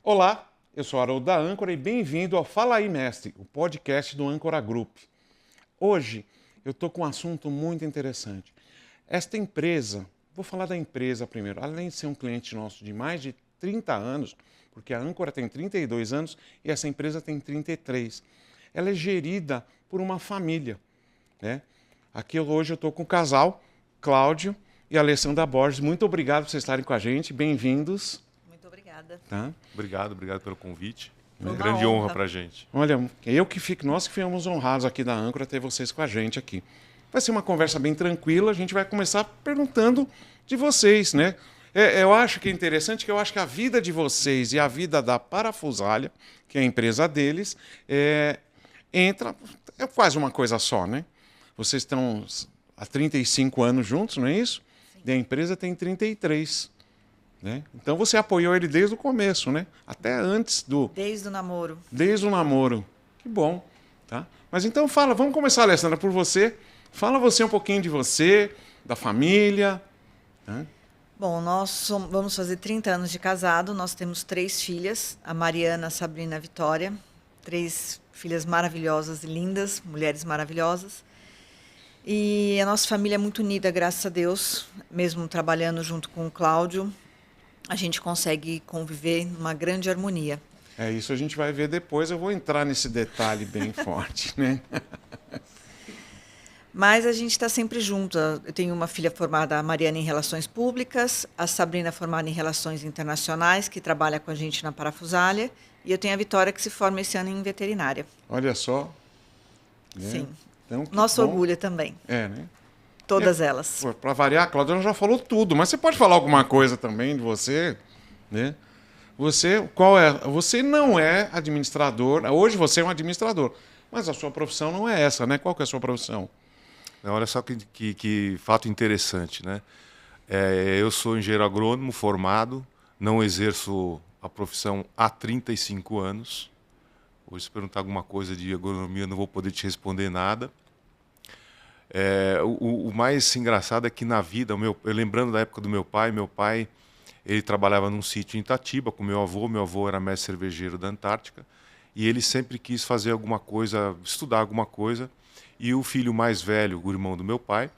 Olá, eu sou Haroldo da Âncora e bem-vindo ao Fala aí, Mestre, o podcast do Âncora Group. Hoje eu estou com um assunto muito interessante. Esta empresa, vou falar da empresa primeiro, além de ser um cliente nosso de mais de 30 anos, porque a Âncora tem 32 anos e essa empresa tem 33. Ela é gerida por uma família, né? Aqui hoje eu estou com o casal, Cláudio e Alessandra Borges. Muito obrigado por vocês estarem com a gente, bem-vindos. Muito obrigada. Tá? Obrigado pelo convite. É uma Uma grande honra honra para a gente. Olha, nós que ficamos honrados aqui da Âncora ter vocês com a gente aqui. Vai ser uma conversa bem tranquila, a gente vai começar perguntando de vocês, né? Eu acho que é interessante que eu acho que a vida de vocês e a vida da Parafusalha, que é a empresa deles, é quase uma coisa só, né? Vocês estão há 35 anos juntos, não é isso? Sim. E a empresa tem 33. Né? Então você apoiou ele desde o começo, né? Até antes do... Desde o namoro. Desde o namoro. Que bom. Tá? Mas então fala, vamos começar, Alessandra, por você. Fala você um pouquinho de você, da família. Tá? Bom, vamos fazer 30 anos de casado, nós temos 3 filhas, a Mariana, a Sabrina e a Vitória. 3 filhas maravilhosas e lindas, mulheres maravilhosas. E a nossa família é muito unida, graças a Deus, mesmo trabalhando junto com o Cláudio. A gente consegue conviver numa grande harmonia. É isso, a gente vai ver depois, eu vou entrar nesse detalhe bem forte, né? Mas a gente está sempre junto. Eu tenho uma filha formada, a Mariana, em Relações Públicas, a Sabrina formada em Relações Internacionais, que trabalha com a gente na Parafusalha, e eu tenho a Vitória, que se forma esse ano em Veterinária. Olha só. Né? Sim. Então, Nosso orgulho também. É, né? Todas elas. Para variar, a Cláudia já falou tudo, mas você pode falar alguma coisa também de você, né? Você não é administrador, hoje você é um administrador, mas a sua profissão não é essa, né? Qual que é a sua profissão? Olha só que fato interessante, né? Eu sou engenheiro agrônomo formado, não exerço a profissão há 35 anos. Hoje, se perguntar alguma coisa de agronomia, eu não vou poder te responder nada. O mais engraçado é que na vida, eu lembrando da época do meu pai ele trabalhava num sítio em Itatiba com meu avô era mestre cervejeiro da Antártica, e ele sempre quis fazer alguma coisa, estudar alguma coisa, e o filho mais velho, o irmão do meu pai,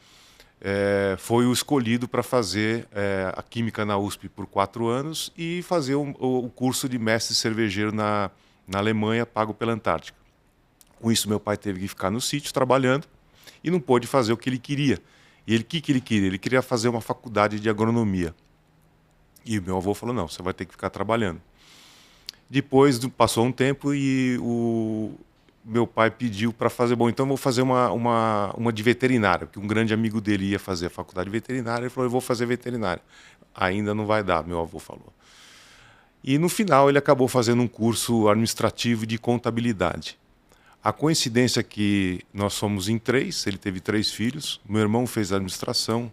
foi o escolhido para fazer a Química na USP por 4 anos e fazer o curso de mestre cervejeiro na Alemanha, pago pela Antártica. Com isso, meu pai teve que ficar no sítio trabalhando, e não pôde fazer o que ele queria. E o que ele queria? Ele queria fazer uma faculdade de agronomia. E o meu avô falou, não, você vai ter que ficar trabalhando. Depois passou um tempo e o meu pai pediu para fazer, bom, então eu vou fazer uma de veterinária, porque um grande amigo dele ia fazer a faculdade de veterinária, ele falou, eu vou fazer veterinária. Ainda não vai dar, meu avô falou. E no final ele acabou fazendo um curso administrativo de contabilidade. A coincidência é que nós somos em 3, ele teve 3 filhos, meu irmão fez administração,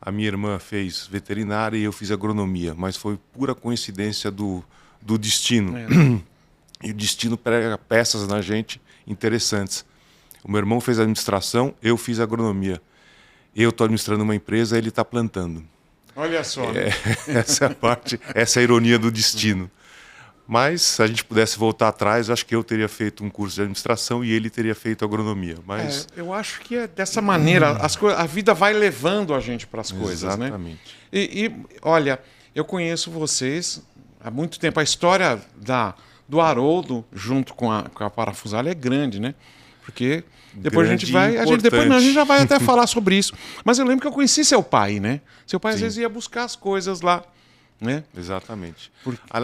a minha irmã fez veterinária e eu fiz agronomia, mas foi pura coincidência do destino. E o destino prega peças na gente interessantes. O meu irmão fez administração, eu fiz agronomia. Eu estou administrando uma empresa, ele está plantando. Olha só. Né? Essa é a ironia do destino. Mas, se a gente pudesse voltar atrás, acho que eu teria feito um curso de administração e ele teria feito agronomia. Mas... eu acho que é dessa maneira, a vida vai levando a gente para as coisas, né? Exatamente. E, olha, eu conheço vocês há muito tempo. A história do Haroldo, junto com a Parafusalha, é grande, né? Porque depois grande a gente já vai até falar sobre isso. Mas eu lembro que eu conheci seu pai, né? Seu pai, às vezes, ia buscar as coisas lá. Né? Exatamente.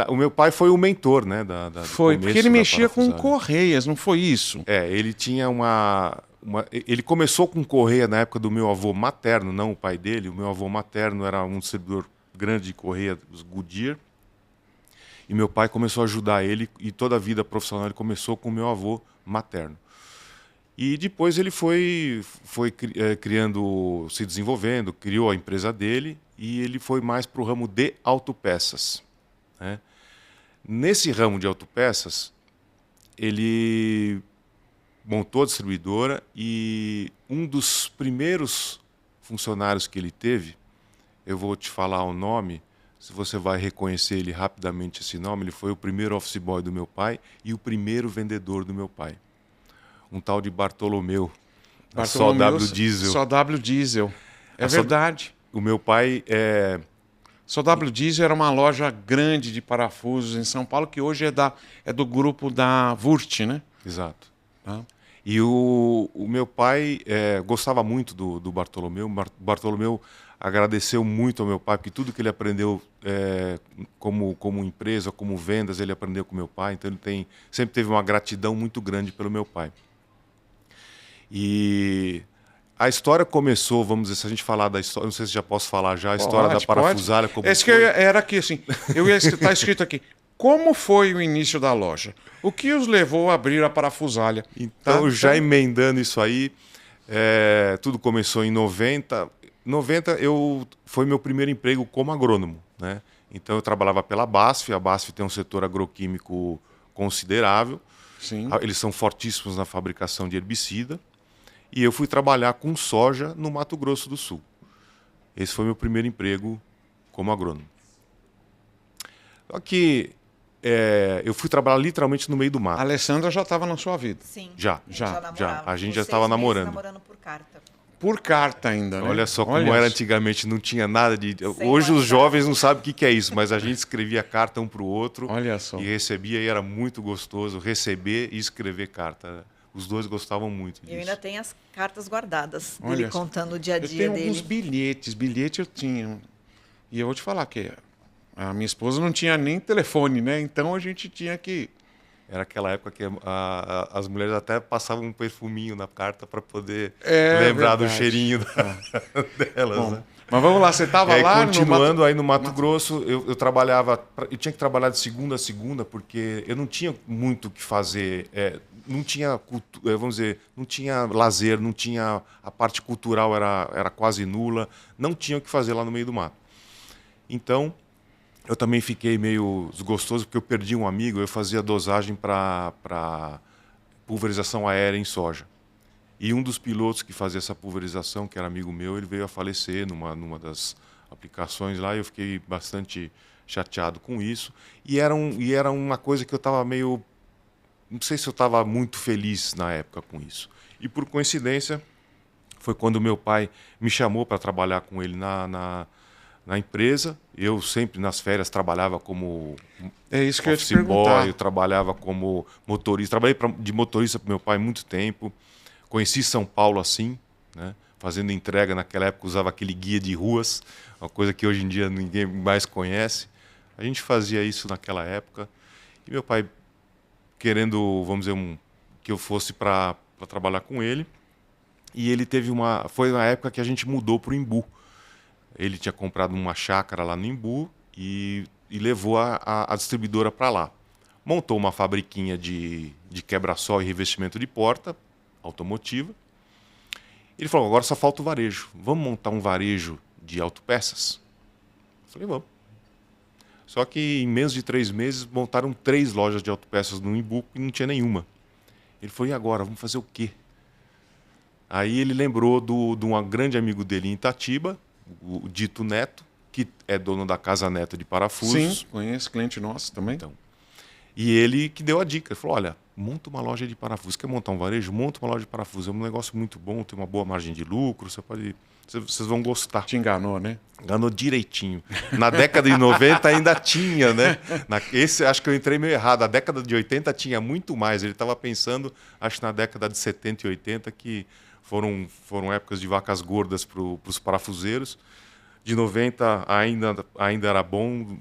O meu pai foi o mentor, né? Foi, porque ele mexia com correias, não foi isso? Ele tinha ele começou com correia na época do meu avô materno, não o pai dele. O meu avô materno era um distribuidor grande de correia, os Goodyear. E meu pai começou a ajudar ele, e toda a vida profissional ele começou com o meu avô materno. E depois ele foi criando, se desenvolvendo, criou a empresa dele, e ele foi mais para o ramo de autopeças, né? Nesse ramo de autopeças, ele montou a distribuidora, e um dos primeiros funcionários que ele teve, eu vou te falar o nome, se você vai reconhecer ele rapidamente esse nome, ele foi o primeiro office boy do meu pai e o primeiro vendedor do meu pai. Um tal de Bartolomeu. Só W Diesel. Só W Diesel. É verdade. O meu pai Só W Diesel era uma loja grande de parafusos em São Paulo, que hoje é do grupo da Wurst, né? Exato. Tá. E o meu pai gostava muito do Bartolomeu. Bartolomeu agradeceu muito ao meu pai, porque tudo que ele aprendeu como empresa, como vendas, ele aprendeu com meu pai. Então ele sempre teve uma gratidão muito grande pelo meu pai. E a história começou, vamos dizer, se a gente falar da história, não sei se já posso falar já, a história da parafusária. Como esse que era aqui, assim, está escrito aqui. Como foi o início da loja? O que os levou a abrir a parafusária? Então, já emendando isso aí, tudo começou em 90. 90 foi meu primeiro emprego como agrônomo, né? Então eu trabalhava pela BASF. A BASF tem um setor agroquímico considerável. Sim. Eles são fortíssimos na fabricação de herbicida. E eu fui trabalhar com soja no Mato Grosso do Sul. Esse foi meu primeiro emprego como agrônomo. Só que eu fui trabalhar literalmente no meio do mato. A Alessandra já estava na sua vida? Sim. Já. A gente já Por estava 6 meses namorando. namorando por carta. Por carta ainda, né? Olha só como era antigamente, não tinha nada de... Hoje os jovens não sabem o que é isso, mas a gente escrevia carta um para o outro. Olha só. E recebia, e era muito gostoso receber e escrever carta. Os dois gostavam muito disso. Eu ainda tenho as cartas guardadas, Olha dele só. contando o dia a dia Eu tenho dele. alguns bilhete eu tinha. E eu vou te falar que a minha esposa não tinha nem telefone, né? Então a gente tinha que... Era aquela época que as mulheres até passavam um perfuminho na carta para poder lembrar do cheirinho delas. Bom, né? mas vamos lá, você estava lá continuando aí no Mato Grosso, eu trabalhava, eu tinha que trabalhar de segunda a segunda porque eu não tinha muito o que fazer, não tinha vamos dizer, não tinha lazer, não tinha a parte cultural era quase nula, não tinha o que fazer lá no meio do mato. Então eu também fiquei meio desgostoso porque eu perdi um amigo, eu fazia dosagem para pulverização aérea em soja. E um dos pilotos que fazia essa pulverização, que era amigo meu, ele veio a falecer numa das aplicações lá, e eu fiquei bastante chateado com isso. E era uma coisa que eu estava meio... Não sei se eu estava muito feliz na época com isso. E por coincidência, foi quando meu pai me chamou para trabalhar com ele na empresa. Eu sempre nas férias trabalhava como isso que eu ia te perguntar. Eu trabalhava como motorista. Trabalhei de motorista para meu pai há muito tempo. Conheci São Paulo assim, né? Fazendo entrega. Naquela época usava aquele guia de ruas, uma coisa que hoje em dia ninguém mais conhece. A gente fazia isso naquela época. E meu pai querendo, vamos dizer, que eu fosse para trabalhar com ele. E ele foi na época que a gente mudou para o Imbu. Ele tinha comprado uma chácara lá no Imbu e levou a distribuidora para lá. Montou uma fabriquinha de quebra-sol e revestimento de porta automotiva. Ele falou, agora só falta o varejo. Vamos montar um varejo de autopeças? Eu falei, vamos. Só que em menos de 3 meses montaram 3 lojas de autopeças no Imbu e não tinha nenhuma. Ele falou, e agora? Vamos fazer o quê? Aí ele lembrou de um grande amigo dele em Itatiba, o Dito Neto, que é dono da Casa Neto de Parafusos. Sim, conheço, cliente nosso também. Então, e ele que deu a dica. Ele falou, olha, monta uma loja de parafusos. Quer montar um varejo? Monta uma loja de parafusos. É um negócio muito bom, tem uma boa margem de lucro, vocês vão gostar. Te enganou, né? Enganou direitinho. Na década de 90 ainda tinha, né? Acho que eu entrei meio errado. A década de 80 tinha muito mais. Ele estava pensando, acho que na década de 70 e 80, que foram épocas de vacas gordas para os parafuseiros. De 90 ainda era bom.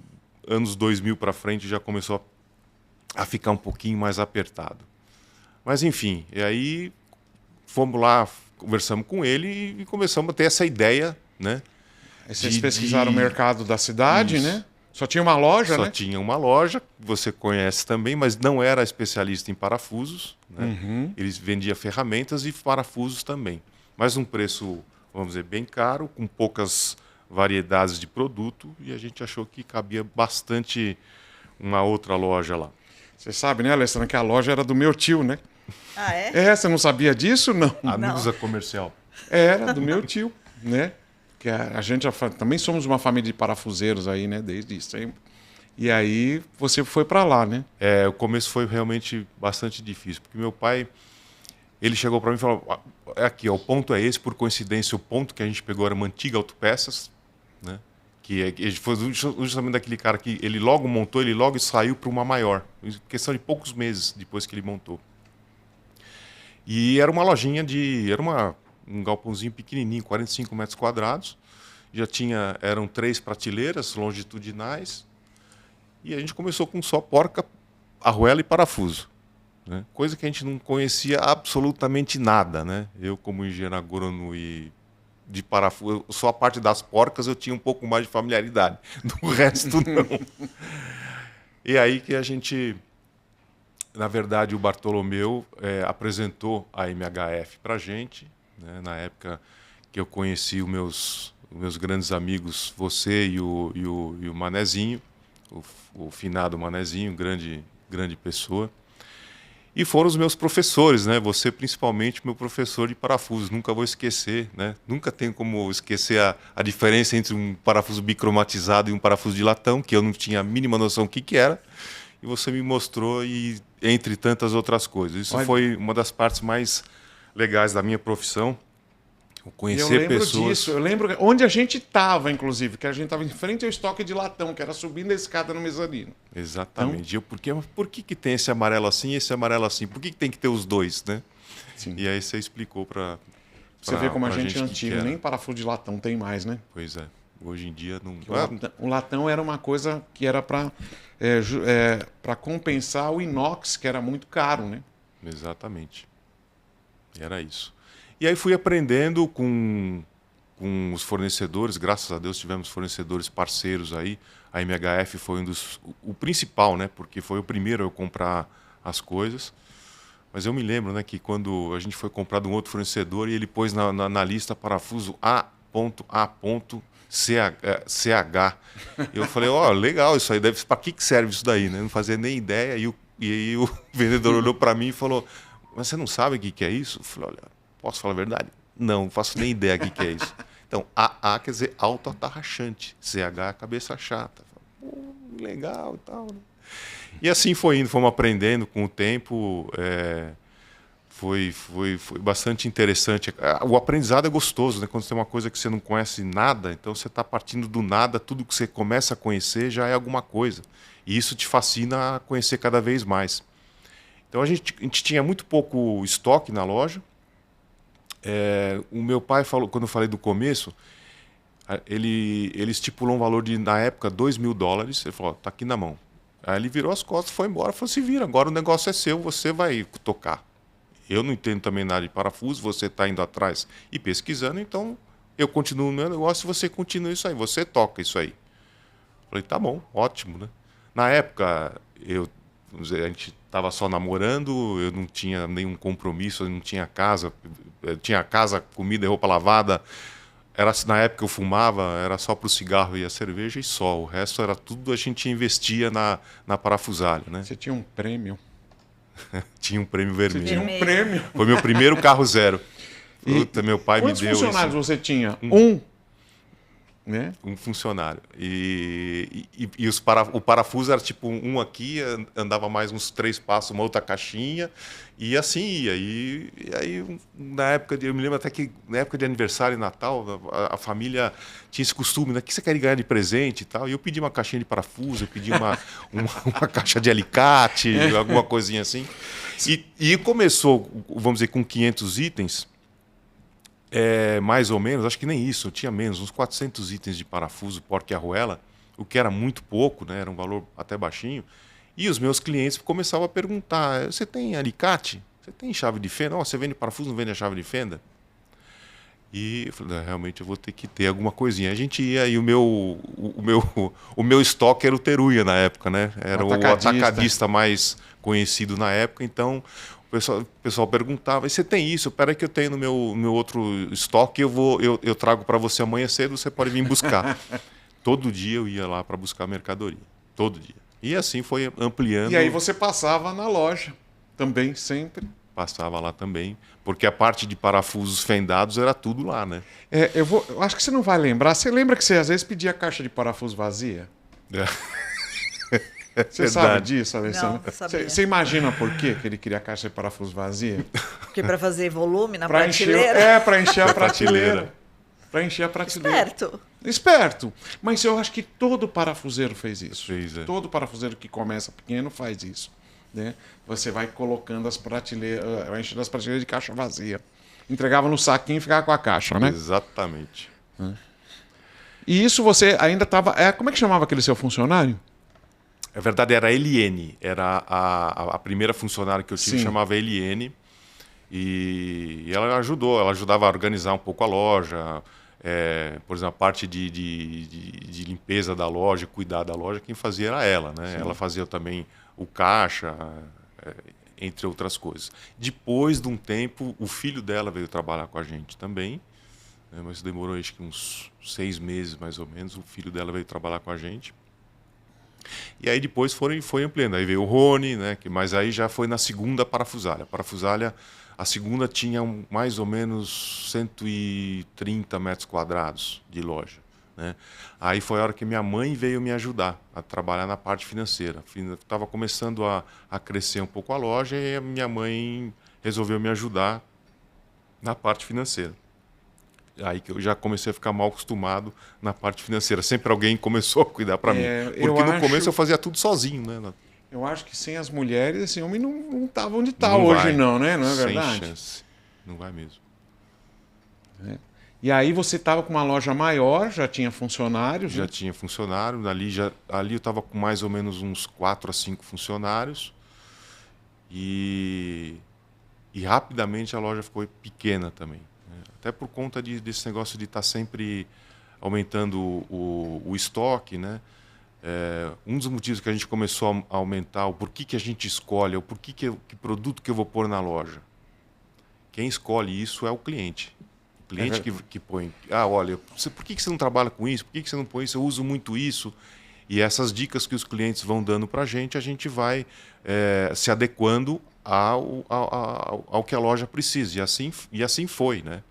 Anos 2000 para frente já começou a ficar um pouquinho mais apertado. Mas enfim, e aí fomos lá, conversamos com ele e começamos a ter essa ideia, né? Aí vocês pesquisaram o mercado da cidade, Isso. né? Só tinha uma loja, né? Só tinha uma loja, que você conhece também, mas não era especialista em parafusos, né? Uhum. Eles vendiam ferramentas e parafusos também. Mas um preço, vamos dizer, bem caro, com poucas variedades de produto, e a gente achou que cabia bastante uma outra loja lá. Você sabe, né, Alessandra, que a loja era do meu tio, né? Ah, é? Você não sabia disso? Não. A Nusa Comercial. Era do meu tio. né? Que a gente também somos uma família de parafuseiros aí, né? Desde sempre. E aí você foi para lá, né? O começo foi realmente bastante difícil, porque meu pai, ele chegou para mim e falou, aqui, ó, o ponto é esse, por coincidência, o ponto que a gente pegou era uma antiga autopeças, né? Que foi justamente daquele cara que ele logo montou, ele logo saiu para uma maior, em questão de poucos meses depois que ele montou. E era uma lojinha um galpãozinho pequenininho, 45 metros quadrados, eram 3 prateleiras longitudinais, e a gente começou com só porca, arruela e parafuso, né? Coisa que a gente não conhecia absolutamente nada, né? Eu, como engenheiro agrônomo e de parafuso, só a parte das porcas eu tinha um pouco mais de familiaridade, do resto não. E aí que a gente, na verdade, o Bartolomeu apresentou a MHF para a gente, né? Na época que eu conheci os meus grandes amigos, você e o Manezinho, o finado Manezinho, grande pessoa. E foram os meus professores, né? Você principalmente meu professor de parafusos, nunca vou esquecer, né? Nunca tenho como esquecer a diferença entre um parafuso bicromatizado e um parafuso de latão, que eu não tinha a mínima noção do que era, e você me mostrou, e entre tantas outras coisas. Isso foi uma das partes mais legais da minha profissão, conhecer pessoas. Eu lembro onde a gente estava, inclusive, que a gente estava em frente ao estoque de latão, que era subindo a escada no mezanino. Exatamente. Então, por que tem esse amarelo assim e esse amarelo assim? Por que tem que ter os dois, né? Sim. E aí você explicou para você vê como a gente é antigo, nem parafuso de latão tem mais, né? Pois é. Hoje em dia não... O latão era uma coisa que era para compensar o inox, que era muito caro, né? Exatamente. Era isso. E aí fui aprendendo com os fornecedores, graças a Deus tivemos fornecedores parceiros aí. A MHF foi o principal, né? Porque foi o primeiro a eu comprar as coisas. Mas eu me lembro, né, que quando a gente foi comprar de um outro fornecedor e ele pôs na lista parafuso A.A.CH. Eu falei, legal, isso aí deve... Para que serve isso daí, né? Eu não fazia nem ideia. E aí o vendedor olhou para mim e falou, mas você não sabe o que é isso? Eu falei, olha... Posso falar a verdade? Não faço nem ideia do que é isso. Então, AA quer dizer auto-atarrachante. CH é cabeça chata. Legal e tal. Né? E assim foi indo, fomos aprendendo com o tempo. Foi bastante interessante. O aprendizado é gostoso, né? Quando você tem uma coisa que você não conhece nada, então você está partindo do nada, tudo que você começa a conhecer já é alguma coisa. E isso te fascina a conhecer cada vez mais. Então a gente tinha muito pouco estoque na loja. O meu pai falou, quando eu falei do começo, ele estipulou um valor de, na época, $2.000. Ele falou, tá aqui na mão. Aí ele virou as costas, foi embora, falou, se vira, agora o negócio é seu, você vai tocar. Eu não entendo também nada de parafuso, você está indo atrás e pesquisando, então eu continuo no meu negócio e você continua isso aí, você toca isso aí. Falei, tá bom, ótimo, né? Na época, a gente estava só namorando, eu não tinha nenhum compromisso, eu não tinha casa, tinha casa, comida e roupa lavada. Na época eu fumava, era só para o cigarro e a cerveja e só. O resto era tudo, a gente investia na parafusalha, né? Você tinha um prêmio? Tinha um prêmio vermelho. Você tinha um prêmio? Foi meu primeiro carro zero. Puta, meu pai me deu isso. Quantos funcionários você tinha? Um? Né? Um funcionário. E o parafuso era tipo um aqui, andava mais uns 3 passos, uma outra caixinha, e assim ia. E aí, na época eu me lembro até que na época de aniversário e Natal, a família tinha esse costume, né? O que você quer ganhar de presente e tal? E eu pedi uma caixinha de parafuso, eu pedi uma caixa de alicate, alguma coisinha assim. E começou, vamos dizer, com 500 itens. Mais ou menos, acho que nem isso, eu tinha menos, uns 400 itens de parafuso, porca e arruela, o que era muito pouco, né? Era um valor até baixinho. E os meus clientes começavam a perguntar, você tem alicate? Você tem chave de fenda? Você vende parafuso, não vende a chave de fenda? E eu falei, realmente eu vou ter que ter alguma coisinha. A gente ia, e o meu estoque era o Teruya na época, né? Era o atacadista mais conhecido na época, então... O pessoal perguntava, e você tem isso? Espera que eu tenho no meu outro estoque, eu trago para você amanhã cedo, você pode vir buscar. Todo dia eu ia lá para buscar mercadoria. Todo dia. E assim foi ampliando. E aí você passava na loja também, sempre. passava lá também, porque a parte de parafusos fendados era tudo lá, né? Eu acho que você não vai lembrar. Você lembra que você às vezes pedia caixa de parafuso vazia? Você sabe disso, Alessandro? Não sabia. Você imagina por quê que ele queria caixa de parafuso vazia? Porque para fazer volume na Para prateleira. para encher a prateleira. Para encher a prateleira. Esperto. Esperto. Mas eu acho que todo parafuseiro fez isso. Todo parafuseiro que começa pequeno faz isso. Né? Você vai colocando as prateleiras, vai enchendo as prateleiras de caixa vazia. Entregava no saquinho e ficava com a caixa, né? Exatamente. E isso você ainda estava... como é que chamava aquele seu funcionário? Na verdade, era a Eliene. Era a primeira funcionária que eu tive, chamava Eliene. E ela ajudava a organizar um pouco a loja. Por exemplo, a parte de limpeza da loja, cuidar da loja, quem fazia era ela, né? Ela fazia também o caixa, entre outras coisas. Depois de um tempo, o filho dela veio trabalhar com a gente também, né? Mas demorou acho que uns 6 meses, mais ou menos, o filho dela veio trabalhar com a gente. E aí depois foi ampliando. Aí veio o Rony, né? Mas aí já foi na segunda parafusária. A parafusária, a segunda tinha mais ou menos 130 metros quadrados de loja. Né? Aí foi a hora que minha mãe veio me ajudar a trabalhar na parte financeira. Estava começando a crescer um pouco a loja e a minha mãe resolveu me ajudar na parte financeira. Aí que eu já comecei a ficar mal acostumado na parte financeira. Sempre alguém começou a cuidar para mim. Porque no começo eu fazia tudo sozinho, né? Eu acho que sem as mulheres, esse homem não estava onde está hoje, não, né? Não é verdade? Sem chance. Não vai mesmo. E aí você estava com uma loja maior, já tinha funcionários? Já tinha funcionário. Ali eu estava com mais ou menos uns 4 a 5 funcionários. E rapidamente a loja ficou pequena também. Até por conta desse negócio de estar sempre aumentando o estoque, né? Um dos motivos que a gente começou a aumentar, o porquê que a gente escolhe, o porquê que produto que eu vou pôr na loja. Quem escolhe isso é o cliente. O cliente que põe, olha, por que você não trabalha com isso? Por que você não põe isso? Eu uso muito isso. E essas dicas que os clientes vão dando para a gente vai se adequando ao que a loja precisa. E assim foi, né?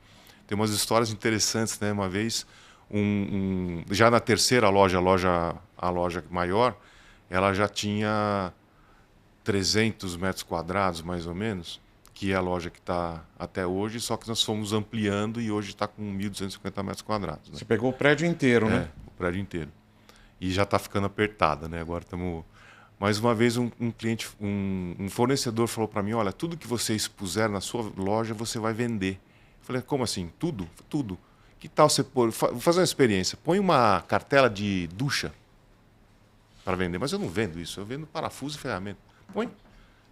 Tem umas histórias interessantes, né? Uma vez, já na terceira loja, a loja maior, ela já tinha 300 metros quadrados, mais ou menos, que é a loja que está até hoje, só que nós fomos ampliando e hoje está com 1.250 metros quadrados. Né? Você pegou o prédio inteiro, né? O prédio inteiro. E já está ficando apertada, né? Agora estamos... Mais uma vez, um cliente, um fornecedor falou para mim, olha, tudo que você expuser na sua loja, você vai vender. Eu falei, como assim? Tudo? Tudo. Que tal você pôr... Vou fazer uma experiência. Põe uma cartela de ducha para vender. Mas eu não vendo isso. Eu vendo parafuso e ferramenta. Põe.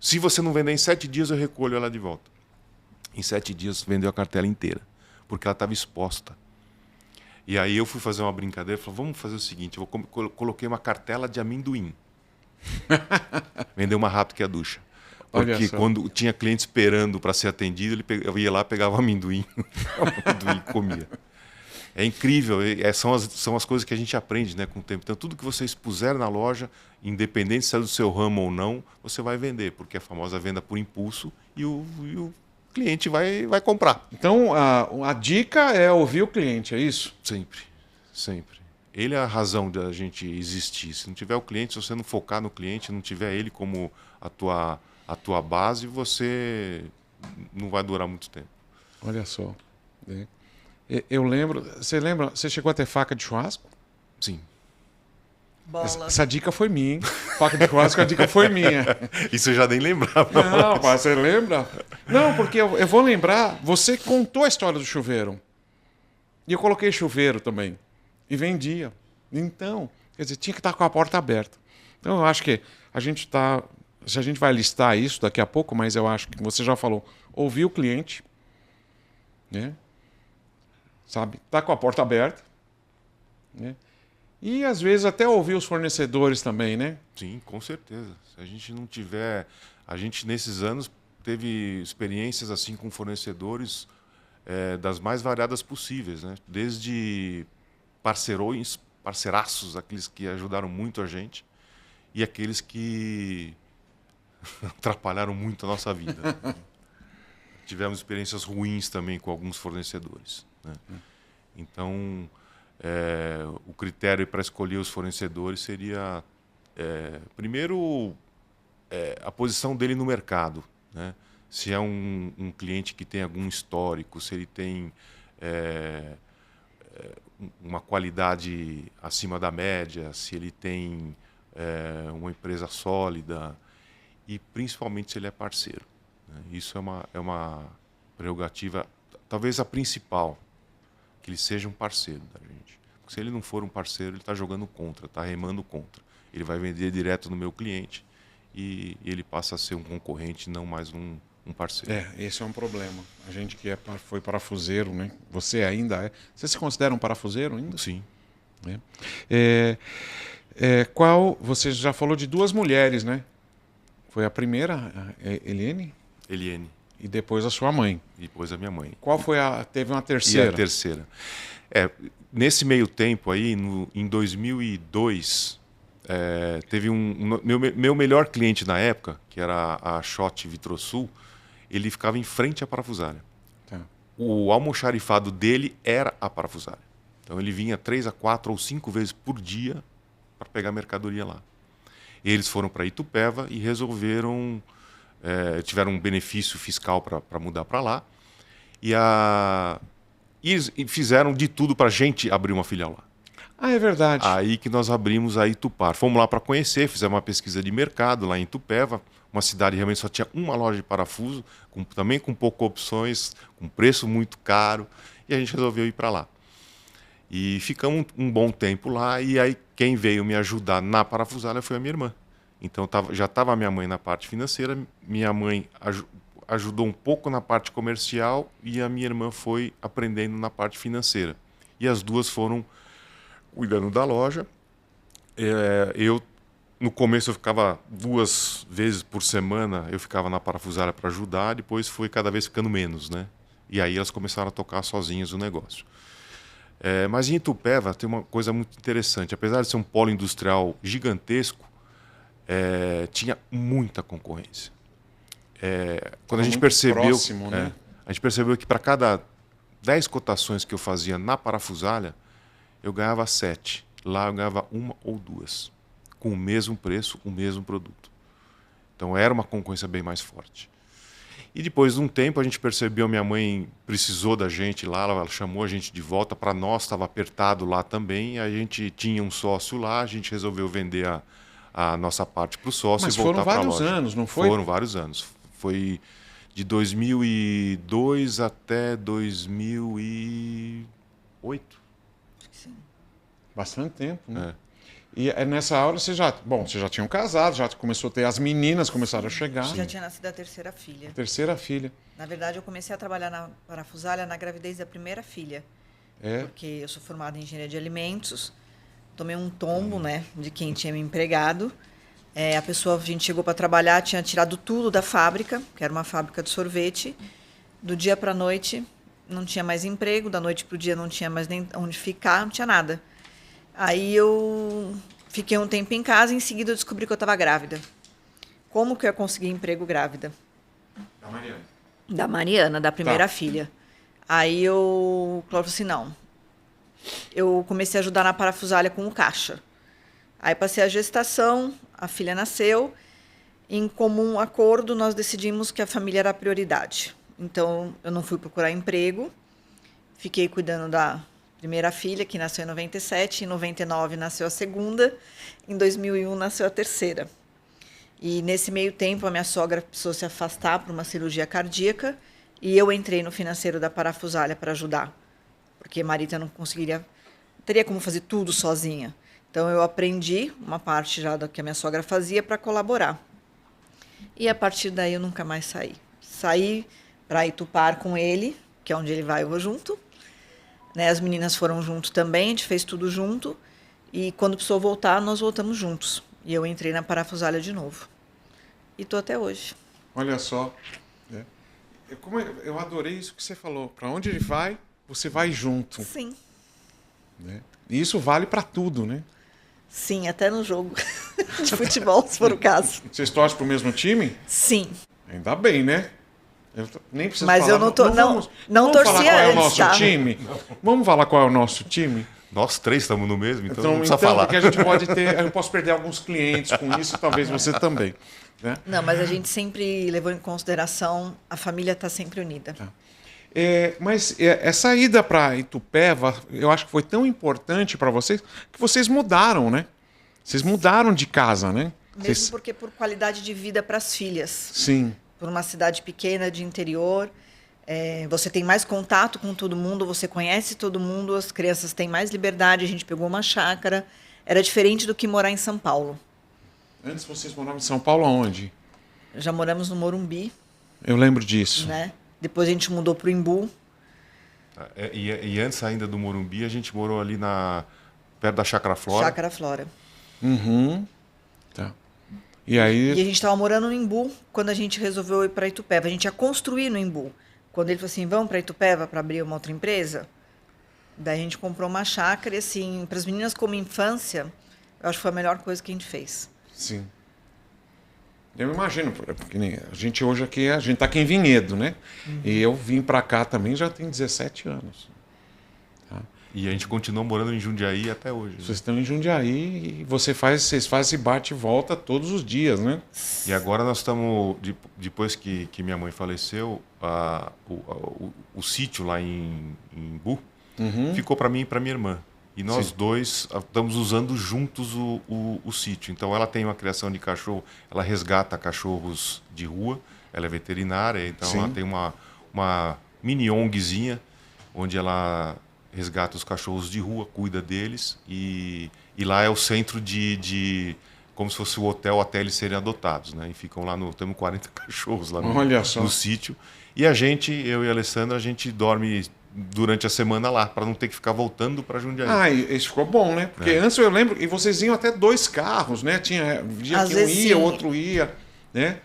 Se você não vender em 7 dias, eu recolho ela de volta. Em 7 dias, vendeu a cartela inteira. Porque ela estava exposta. E aí eu fui fazer uma brincadeira. Falei, vamos fazer o seguinte. Eu coloquei uma cartela de amendoim. Vendeu mais rápido que a ducha. Porque quando tinha cliente esperando para ser atendido, eu ia lá, pegava amendoim, amendoim e comia. É incrível, são as coisas que a gente aprende, né, com o tempo. Então, tudo que você expuser na loja, independente se é do seu ramo ou não, você vai vender, porque é a famosa venda por impulso e o cliente vai comprar. Então, a dica é ouvir o cliente, é isso? Sempre, sempre. Ele é a razão da gente existir. Se não tiver o cliente, se você não focar no cliente, não tiver ele como a tua base, você não vai durar muito tempo. Olha só. Eu lembro... Você chegou a ter faca de churrasco? Sim. Bola. Essa dica foi minha, hein? Faca de churrasco, a dica foi minha. Isso eu já nem lembrava. Não, você lembra? Não, porque eu vou lembrar, você contou a história do chuveiro. E eu coloquei chuveiro também. E vendia. Então, quer dizer, tinha que estar com a porta aberta. Então, eu acho que a gente está... A gente vai listar isso daqui a pouco, mas eu acho que você já falou. Ouvir o cliente, né? Sabe? Tá com a porta aberta, né? E às vezes até ouvir os fornecedores também, né? Sim, com certeza. Se a gente não tiver... A gente, nesses anos, teve experiências assim com fornecedores das mais variadas possíveis, né? Desde parceiraços, aqueles que ajudaram muito a gente, e aqueles que atrapalharam muito a nossa vida. tivemos experiências ruins também com alguns fornecedores, né? Então, o critério para escolher os fornecedores seria, primeiro, a posição dele no mercado, né? Se é um cliente que tem algum histórico, se ele tem uma qualidade acima da média, se ele tem uma empresa sólida e principalmente se ele é parceiro, né? Isso é uma prerrogativa, talvez a principal, que ele seja um parceiro da gente. Porque se ele não for um parceiro, ele está jogando contra, está remando contra. Ele vai vender direto no meu cliente e ele passa a ser um concorrente, não mais um parceiro. Esse é um problema. A gente que foi parafuseiro, né? Você ainda é. Você se considera um parafuseiro ainda? Sim. Você já falou de 2 mulheres, né? Foi a primeira, a Eliene? Eliene. E depois a sua mãe. E depois a minha mãe. Qual foi teve uma terceira? E a terceira. Nesse meio tempo aí, em 2002, teve meu melhor cliente na época, que era a Schott Vitrosul, ele ficava em frente à parafusária. Tá. O almoxarifado dele era a parafusária. Então ele vinha 3 a 4 ou 5 vezes por dia para pegar mercadoria lá. Eles foram para Itupeva e resolveram, tiveram um benefício fiscal para mudar para lá e fizeram de tudo para a gente abrir uma filial lá. Ah, é verdade. Aí que nós abrimos a Itupar. Fomos lá para conhecer, fizemos uma pesquisa de mercado lá em Itupeva, uma cidade realmente só tinha uma loja de parafuso, também com poucas opções, com preço muito caro, e a gente resolveu ir para lá. E ficamos um bom tempo lá, e aí quem veio me ajudar na parafusária foi a minha irmã. Então já estava a minha mãe na parte financeira, minha mãe ajudou um pouco na parte comercial e a minha irmã foi aprendendo na parte financeira. E as duas foram cuidando da loja. No começo eu ficava 2 vezes por semana, eu ficava na parafusária para ajudar, depois foi cada vez ficando menos, né? E aí elas começaram a tocar sozinhas o negócio. Mas em Itupeva tem uma coisa muito interessante. Apesar de ser um polo industrial gigantesco, tinha muita concorrência. Quando a gente percebeu, próximo, né? a gente percebeu que para cada 10 cotações que eu fazia na parafusária, eu ganhava 7. Lá eu ganhava 1 ou 2. Com o mesmo preço, o mesmo produto. Então era uma concorrência bem mais forte. E depois de um tempo a gente percebeu, minha mãe precisou da gente lá, ela chamou a gente de volta, para nós estava apertado lá também, a gente tinha um sócio lá, a gente resolveu vender a nossa parte para o sócio e voltar para a loja. Mas foram vários anos, não foi? Foram vários anos. Foi de 2002 até 2008. Sim. Bastante tempo, né? E nessa hora vocês já tinham casado, já começou a ter, as meninas começaram a chegar. Já tinha nascido a terceira filha. Terceira filha. Na verdade, eu comecei a trabalhar na parafusária na gravidez da primeira filha. Porque eu sou formada em engenharia de alimentos, tomei um tombo, né, de quem tinha me empregado. A gente chegou para trabalhar, tinha tirado tudo da fábrica, que era uma fábrica de sorvete. Do dia para a noite, não tinha mais emprego, da noite para o dia não tinha mais nem onde ficar, não tinha nada. Aí eu fiquei um tempo em casa e em seguida eu descobri que eu estava grávida. Como que eu ia conseguir emprego grávida? Da Mariana. Da Mariana, da primeira filha. Aí o Cláudio falou assim, não. Eu comecei a ajudar na parafusária com o caixa. Aí passei a gestação, a filha nasceu. Em comum acordo, nós decidimos que a família era a prioridade. Então, eu não fui procurar emprego. Fiquei cuidando da primeira filha, que nasceu em 97, em 99 nasceu a segunda, em 2001 nasceu a terceira. E nesse meio tempo a minha sogra precisou se afastar por uma cirurgia cardíaca e eu entrei no financeiro da parafusária para ajudar, porque Marita não teria como fazer tudo sozinha. Então eu aprendi uma parte já do que a minha sogra fazia para colaborar. E a partir daí eu nunca mais saí. Saí para Itupar com ele, que é onde ele vai, eu vou junto. As meninas foram junto também, a gente fez tudo junto. E quando precisou voltar, nós voltamos juntos. E eu entrei na parafusária de novo. E estou até hoje. Olha só. Eu adorei isso que você falou. Para onde ele vai, você vai junto. Sim. E isso vale para tudo, né? Sim, até no jogo de futebol, se for o caso. Vocês torcem para o mesmo time? Sim. Ainda bem, né? Nem preciso Mas falar. eu não, Vamos torcia falar qual é o antes, nosso tá? time? Vamos falar qual é o nosso time? Nós três estamos no mesmo, então não precisa falar. Porque a gente pode ter... Eu posso perder alguns clientes com isso, talvez você também. Né? Não, mas a gente sempre levou em consideração a família estar sempre unida. Tá. Mas essa ida para Itupeva, eu acho que foi tão importante para vocês que vocês mudaram, né? Vocês mudaram de casa, né? Mesmo porque por qualidade de vida para as filhas. Sim. Por uma cidade pequena, de interior, você tem mais contato com todo mundo, você conhece todo mundo, as crianças têm mais liberdade, a gente pegou uma chácara. Era diferente do que morar em São Paulo. Antes vocês moravam em São Paulo aonde? Já moramos no Morumbi. Eu lembro disso. Né? Depois a gente mudou para o Imbu. E antes ainda do Morumbi, a gente morou ali perto da Chácara Flora. Chácara Flora. Uhum. Tá. E aí... E a gente estava morando no Imbu quando a gente resolveu ir para Itupeva. A gente ia construir no Imbu. Quando ele falou assim, vamos para Itupeva para abrir uma outra empresa? Daí a gente comprou uma chácara e, assim, para as meninas como infância, eu acho que foi a melhor coisa que a gente fez. Sim. Eu imagino, porque a gente hoje aqui, a gente está aqui em Vinhedo, né? Uhum. E eu vim para cá também já tem 17 anos. Tá? E a gente continua morando em Jundiaí até hoje. Vocês estão em Jundiaí e vocês fazem esse bate e volta todos os dias, né? E agora nós estamos, depois que minha mãe faleceu, o sítio lá em Imbu ficou para mim e para minha irmã. E nós dois estamos usando juntos o sítio. Então ela tem uma criação de cachorro, ela resgata cachorros de rua, ela é veterinária, então ela tem uma mini ONGzinha, onde ela resgata os cachorros de rua, cuida deles, e lá é o centro como se fosse o hotel até eles serem adotados, né? E ficam lá temos 40 cachorros lá no sítio. E eu e a Alessandra, a gente dorme durante a semana lá, para não ter que ficar voltando para Jundiaí. Isso ficou bom, né? Porque antes eu lembro, e vocês iam até 2 carros, né? Tinha dia que um ia, o outro ia, né?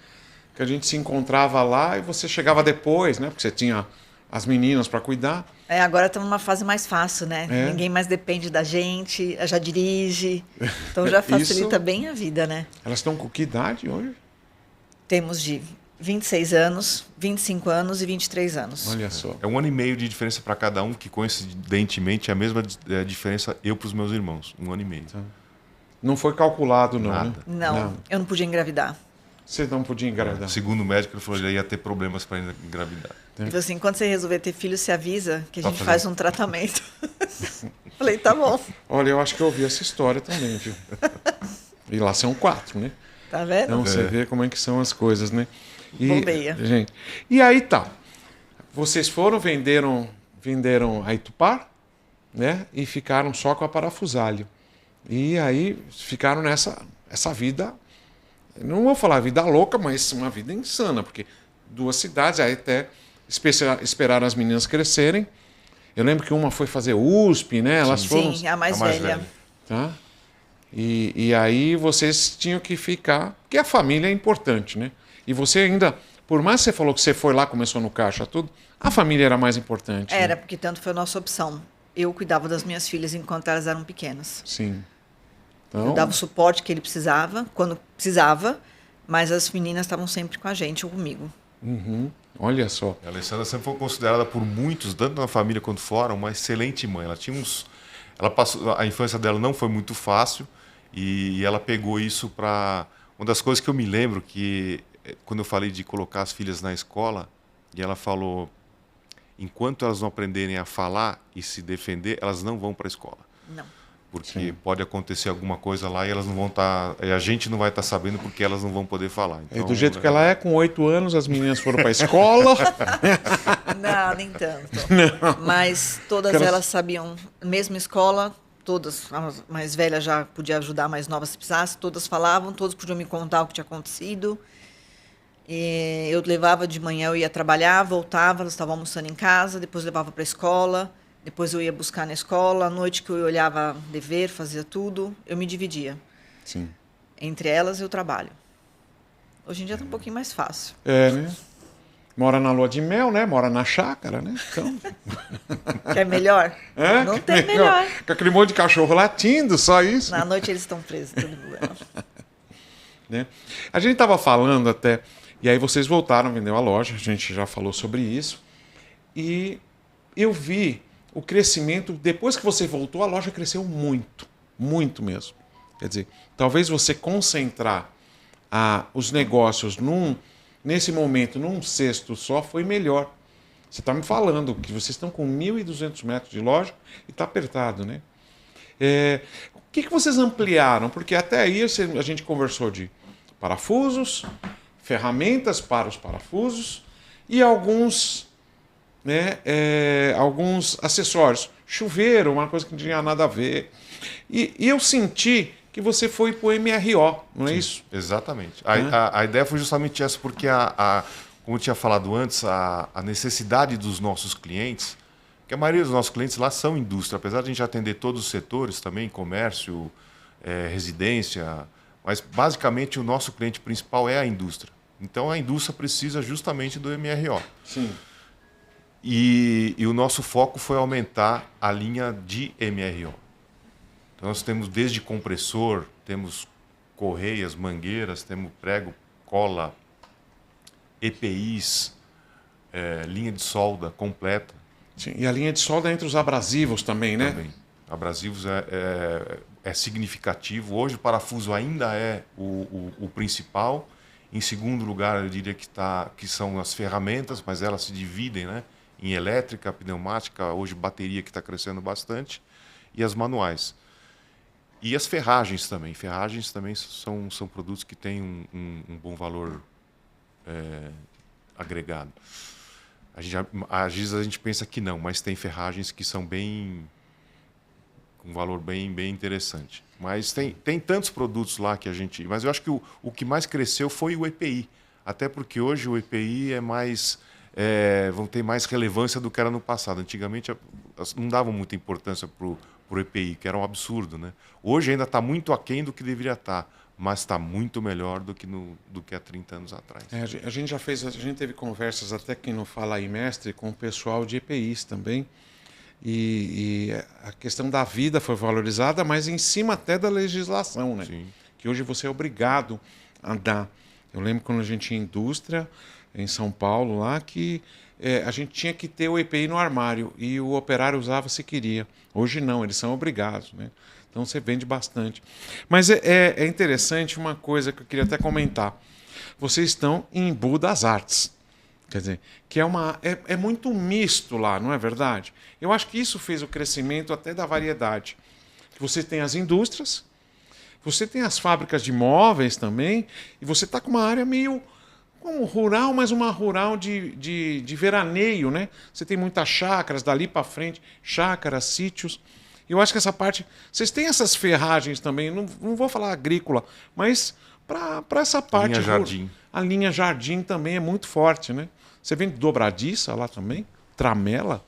Que a gente se encontrava lá e você chegava depois, né? Porque você tinha as meninas para cuidar. Agora estamos numa fase mais fácil, né? Ninguém mais depende da gente, já dirige. Então já facilita bem a vida, né? Elas estão com que idade hoje? Temos de 26 anos, 25 anos e 23 anos. Olha só. É 1 ano e meio de diferença para cada um, que coincidentemente é a mesma diferença eu para os meus irmãos. 1 ano e meio. Não foi calculado, não, nada. Né? Não, eu não podia engravidar. Você não podia engravidar? Segundo o médico, ele falou que ia ter problemas para engravidar. Ele falou assim, quando você resolver ter filho, se avisa que a gente faz um tratamento. Falei, tá bom. Olha, eu acho que eu ouvi essa história também, viu? E lá são 4, né? Tá vendo? Então você vê como é que são as coisas, né? Bombeia. Gente, e aí tá. Vocês venderam a Itupar, né? E ficaram só com a Parafusalho. E aí ficaram essa vida, não vou falar vida louca, mas uma vida insana, porque 2 cidades, aí até esperaram as meninas crescerem. Eu lembro que uma foi fazer USP, né? Elas foram... Sim, a mais velha. Tá? E aí vocês tinham que ficar, porque a família é importante, né? E você ainda, por mais que você falou que você foi lá, começou no caixa, tudo, a família era mais importante. Era, né? porque tanto foi a nossa opção. Eu cuidava das minhas filhas enquanto elas eram pequenas. Sim. Então... Eu dava o suporte que ele precisava, quando precisava, mas as meninas estavam sempre com a gente ou comigo. Uhum. Olha só. A Alessandra sempre foi considerada por muitos, tanto na família quanto fora, uma excelente mãe. Ela passou, a infância dela não foi muito fácil e ela pegou isso para... Uma das coisas que eu me lembro que quando eu falei de colocar as filhas na escola, e ela falou, enquanto elas não aprenderem a falar e se defender, elas não vão para a escola. Não. Porque pode acontecer alguma coisa lá e elas não vão estar... a gente não vai estar sabendo porque elas não vão poder falar. Então, do jeito que ela é, com 8 anos, as meninas foram para a escola. Não, nem tanto. Não. Mas todas elas sabiam, mesma escola, todas, a mais velha já podia ajudar a mais nova se precisasse, todas falavam, todos podiam me contar o que tinha acontecido. E eu levava de manhã, eu ia trabalhar, voltava, elas estavam almoçando em casa, depois levava para a escola, depois eu ia buscar na escola, à noite que eu olhava dever, fazia tudo, eu me dividia. Sim. Entre elas e o trabalho. Hoje em dia está um pouquinho mais fácil. É, né? Mora na lua de mel, né? Mora na chácara, né? Então... Quer melhor? Não tem melhor. Com aquele monte de cachorro latindo, só isso. Na noite eles estão presos, tudo bem. Né? A gente estava falando até, E aí vocês voltaram, vendeu a loja, a gente já falou sobre isso. E eu vi o crescimento, depois que você voltou, a loja cresceu muito, muito mesmo. Quer dizer, talvez você concentrar os negócios nesse momento, num cesto só, foi melhor. Você está me falando que vocês estão com 1.200 metros de loja e está apertado, né? O que vocês ampliaram? Porque até aí a gente conversou de parafusos, ferramentas para os parafusos e alguns acessórios. Chuveiro, uma coisa que não tinha nada a ver. E eu senti que você foi para o MRO, não é isso? Exatamente. A ideia foi justamente essa, porque, como eu tinha falado antes, a necessidade dos nossos clientes, que a maioria dos nossos clientes lá são indústria, apesar de a gente atender todos os setores também, comércio, residência, mas basicamente o nosso cliente principal é a indústria. Então a indústria precisa justamente do MRO. Sim. E o nosso foco foi aumentar a linha de MRO. Então nós temos desde compressor, temos correias, mangueiras, temos prego, cola, EPIs, linha de solda completa. Sim. E a linha de solda é entre os abrasivos também, né? Também. Abrasivos é significativo. Hoje o parafuso ainda é o principal. Em segundo lugar, eu diria que são as ferramentas, mas elas se dividem, né, em elétrica, pneumática, hoje bateria que está crescendo bastante, e as manuais. E as ferragens também. Ferragens também são produtos que têm um bom valor agregado. Às vezes a gente pensa que não, mas tem ferragens que são com um valor bem interessante. Mas tem tantos produtos lá que a gente... Mas eu acho que o que mais cresceu foi o EPI. Até porque hoje o EPI vão ter mais relevância do que era no passado. Antigamente não davam muita importância para o EPI, que era um absurdo, né? Hoje ainda está muito aquém do que deveria estar, mas está muito melhor do que há 30 anos atrás. A gente teve conversas até aqui no Fala aí, Mestre, com o pessoal de EPIs também. E a questão da vida foi valorizada, mas em cima até da legislação, né? Sim. Que hoje você é obrigado a dar. Eu lembro quando a gente tinha indústria em São Paulo lá, que a gente tinha que ter o EPI no armário e o operário usava se queria. Hoje não, eles são obrigados, né? Então você vende bastante. Mas é interessante uma coisa que eu queria até comentar. Vocês estão em Embu das Artes. Quer dizer, que é muito misto lá, não é verdade? Eu acho que isso fez o crescimento até da variedade. Você tem as indústrias, você tem as fábricas de móveis também, e você está com uma área meio como rural, mas uma rural de veraneio, né? Você tem muitas chácaras, dali para frente, chácaras, sítios. Eu acho que essa parte... Vocês têm essas ferragens também, não vou falar agrícola, mas para essa parte... Linha Jardim. A linha Jardim também é muito forte, né? Você vende dobradiça lá também? Tramela?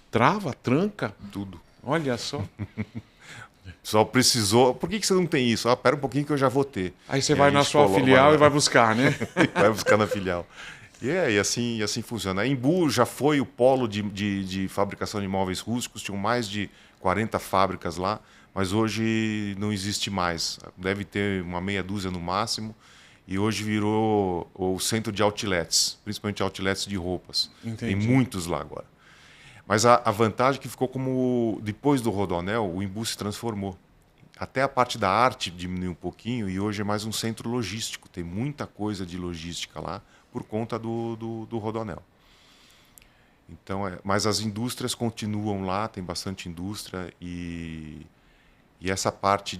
Trava? Tranca? Tudo. Olha só. Só precisou... Por que você não tem isso? Pera um pouquinho que eu já vou ter. Aí você vai na sua filial e vai buscar, né? Vai buscar na filial. E assim funciona. A Embu já foi o polo de fabricação de móveis rústicos, tinham mais de 40 fábricas lá, mas hoje não existe mais. Deve ter uma meia dúzia no máximo. E hoje virou o centro de outlets, principalmente outlets de roupas. Entendi. Tem muitos lá agora. Mas a vantagem é que ficou como... Depois do Rodoanel, o Embu se transformou. Até a parte da arte diminuiu um pouquinho e hoje é mais um centro logístico. Tem muita coisa de logística lá por conta do Rodoanel. Então, mas as indústrias continuam lá, tem bastante indústria e essa parte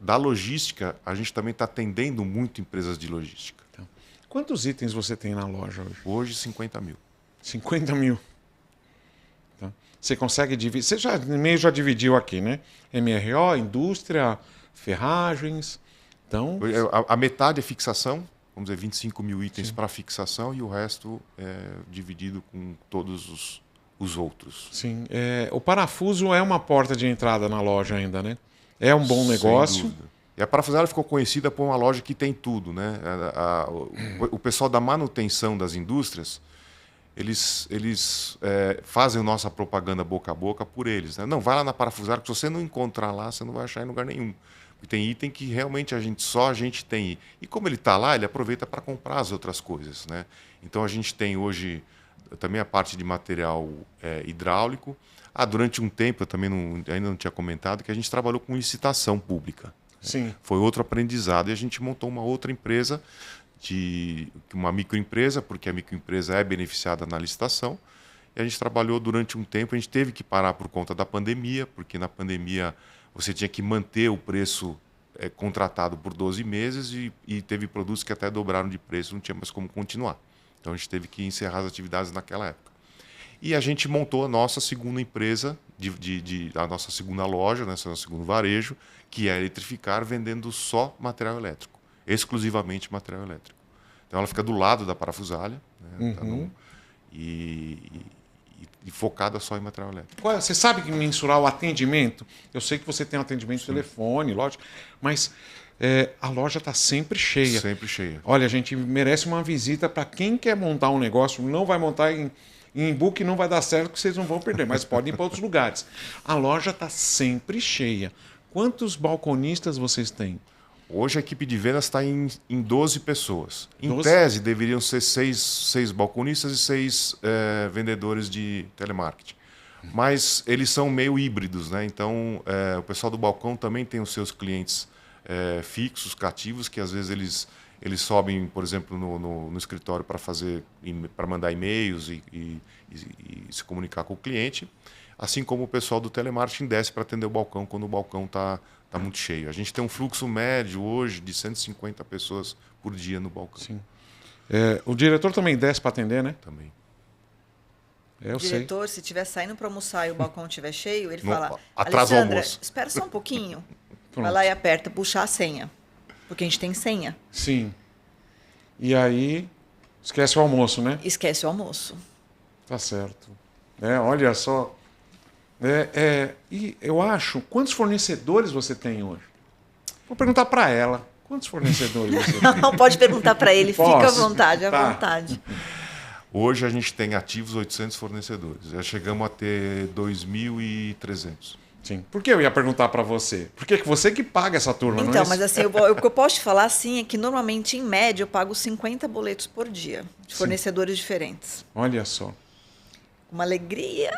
da logística, a gente também está atendendo muito empresas de logística. Então, quantos itens você tem na loja hoje? Hoje, 50 mil. 50 mil. Tá. Você consegue dividir... Você já dividiu aqui, né? MRO, indústria, ferragens. Então... A metade é fixação, vamos dizer, 25 mil itens para fixação e o resto é dividido com todos os outros. Sim. O parafuso é uma porta de entrada na loja ainda, né? É um bom negócio. Sem dúvida. E a parafusaria ficou conhecida por uma loja que tem tudo, né? O pessoal da manutenção das indústrias, eles fazem a nossa propaganda boca a boca por eles, né? Não, vai lá na parafusaria, que se você não encontrar lá, você não vai achar em lugar nenhum. Porque tem item que realmente só a gente tem. E como ele está lá, ele aproveita para comprar as outras coisas, né? Então a gente tem hoje também a parte de material hidráulico. Durante um tempo, eu também ainda não tinha comentado, que a gente trabalhou com licitação pública. Sim. Foi outro aprendizado. E a gente montou uma outra empresa, uma microempresa, porque a microempresa é beneficiada na licitação. E a gente trabalhou durante um tempo, a gente teve que parar por conta da pandemia, porque na pandemia você tinha que manter o preço contratado por 12 meses e teve produtos que até dobraram de preço, não tinha mais como continuar. Então a gente teve que encerrar as atividades naquela época. E a gente montou a nossa segunda empresa, a nossa segunda loja, né, nosso segundo varejo, que é a Eletrificar, vendendo só material elétrico, exclusivamente material elétrico. Então ela fica do lado da parafusália, né, e focada só em material elétrico. Você sabe que mensurar o atendimento? Eu sei que você tem um atendimento de telefone, lógico, mas a loja está sempre cheia. Sempre cheia. Olha, a gente merece uma visita para quem quer montar um negócio, não vai montar em Imbu, não vai dar certo, que vocês não vão perder, mas podem ir para outros lugares. A loja está sempre cheia. Quantos balconistas vocês têm? Hoje a equipe de vendas está em 12 pessoas. Em 12? tese, deveriam ser 6 balconistas e 6 vendedores de telemarketing. Mas eles são meio híbridos, né? Então, o pessoal do balcão também tem os seus clientes fixos, cativos, que às vezes eles sobem, por exemplo, no escritório para mandar e-mails e se comunicar com o cliente. Assim como o pessoal do telemarketing desce para atender o balcão quando o balcão está muito cheio. A gente tem um fluxo médio hoje de 150 pessoas por dia no balcão. Sim. O diretor também desce para atender, né? Também. O diretor, se estiver saindo para almoçar e o balcão estiver cheio, ele fala: atrasa o Alessandra, almoço. espera só um pouquinho. Vai lá e aperta, puxar a senha. Porque a gente tem senha. Sim. E aí, esquece o almoço, né? Esquece o almoço. Tá certo. Olha só. E eu acho, quantos fornecedores você tem hoje? Vou perguntar para ela. Quantos fornecedores você tem? Não, pode perguntar para ele, Posso? fica à vontade, à Tá. vontade. Hoje a gente tem ativos 800 fornecedores. Já chegamos a ter 2.300. Sim. Por que eu ia perguntar para você? Porque é você que paga essa turma, não é Então, isso? mas assim, o que eu posso te falar assim é que normalmente, em média, eu pago 50 boletos por dia, de fornecedores diferentes. Olha só. Uma alegria.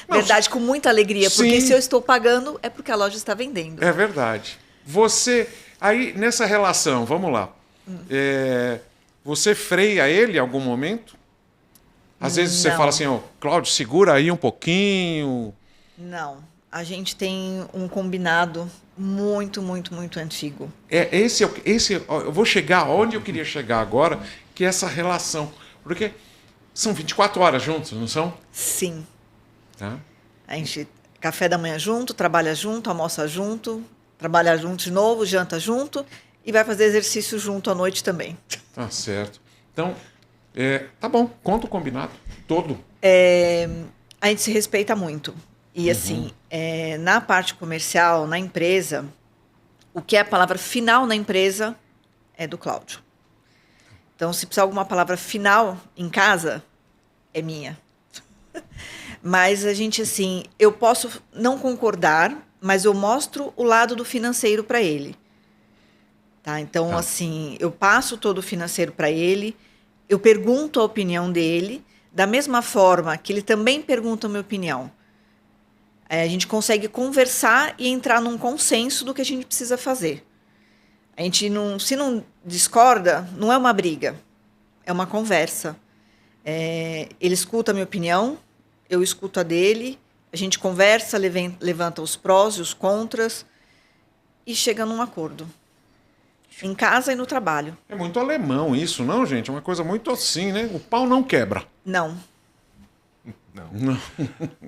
Não, Verdade, com muita alegria, porque sim. se eu estou pagando, é porque a loja está vendendo. É verdade. Você, aí nessa relação, vamos lá. Você freia ele em algum momento? Às vezes você Não. fala assim, Cláudio, segura aí um pouquinho. Não, a gente tem um combinado muito, muito, muito antigo. Eu vou chegar onde eu queria chegar agora, que é essa relação. Porque são 24 horas juntos, não são? Sim. Tá? A gente café da manhã junto, trabalha junto, almoça junto, trabalha junto de novo, janta junto e vai fazer exercício junto à noite também. Tá certo. Então, tá bom, conta o combinado todo. A gente se respeita muito. E assim, na parte comercial, na empresa, o que é a palavra final na empresa é do Cláudio. Então, se precisar alguma palavra final em casa, é minha. Mas a gente, assim, eu posso não concordar, mas eu mostro o lado do financeiro para ele. Tá? Então, assim, eu passo todo o financeiro para ele, eu pergunto a opinião dele, da mesma forma que ele também pergunta a minha opinião. A gente consegue conversar e entrar num consenso do que a gente precisa fazer. A gente não, se não discorda, não é uma briga, é uma conversa. Ele escuta a minha opinião, eu escuto a dele, a gente conversa, levanta os prós e os contras e chega num acordo. Em casa e no trabalho. É muito alemão isso, não, gente? É uma coisa muito assim, né? O pau não quebra. Não. Não.